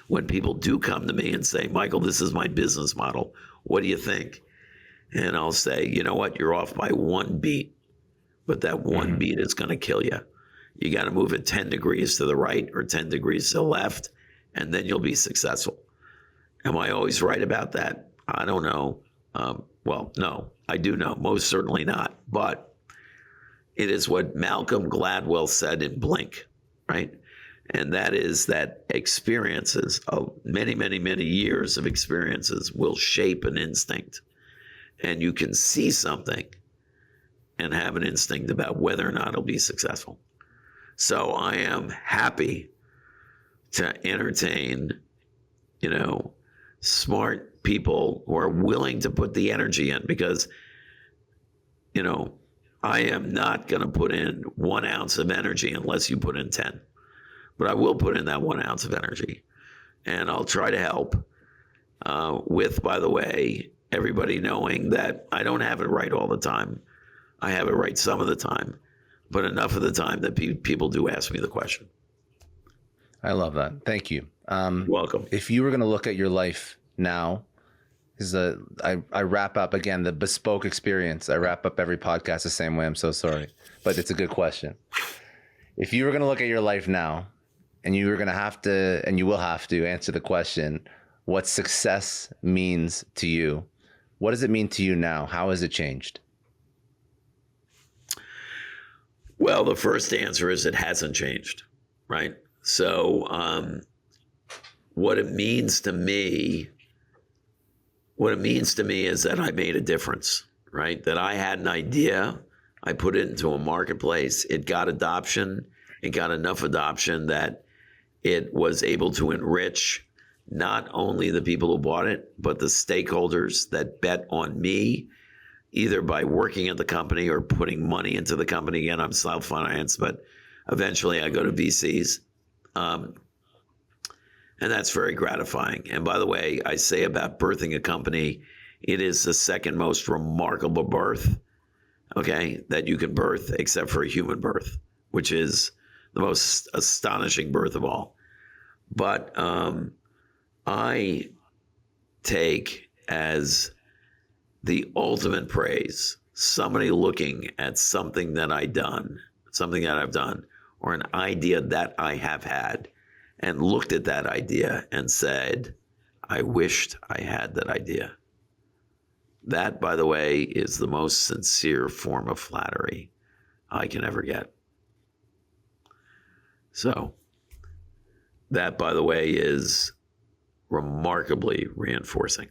Speaker 2: when people do come to me and say, Michael, this is my business model. What do you think? And I'll say, you know what? You're off by 1 beat, but that 1 beat is going to kill you. You got to move it 10 degrees to the right or 10 degrees to the left, and then you'll be successful. Am I always right about that? I don't know. Well, no, I do know. Most certainly not. But it is what Malcolm Gladwell said in Blink, right? And that is that experiences, many, many, many years of experiences will shape an instinct. And you can see something and have an instinct about whether or not it'll be successful. So I am happy to entertain, smart people who are willing to put the energy in, because, I am not going to put in 1 ounce of energy unless you put in 10. But I will put in that 1 ounce of energy, and I'll try to help with, by the way, everybody knowing that I don't have it right all the time. I have it right some of the time, but enough of the time that people do ask me the question.
Speaker 1: I love that. Thank you.
Speaker 2: You're welcome.
Speaker 1: If you were going to look at your life now, I wrap up again the bespoke experience. I wrap up every podcast the same way. I'm so sorry, but it's a good question. If you were going to look at your life now, and you were going to have to, and you will have to answer the question, what success means to you, what does it mean to you now? How has it changed?
Speaker 2: Well, the first answer is it hasn't changed, right? So what it means to me is that I made a difference, right? That I had an idea, I put it into a marketplace, it got adoption, it got enough adoption that it was able to enrich not only the people who bought it, but the stakeholders that bet on me, either by working at the company or putting money into the company. Again, I'm self-financed, but eventually I go to VCs. And that's very gratifying. And by the way, I say about birthing a company, it is the second most remarkable birth, okay, that you can birth, except for a human birth, which is the most astonishing birth of all. But I take as the ultimate praise somebody looking at something that I've done, or an idea that I have had, and looked at that idea and said, I wished I had that idea. That, by the way, is the most sincere form of flattery I can ever get. So that, by the way, is remarkably reinforcing.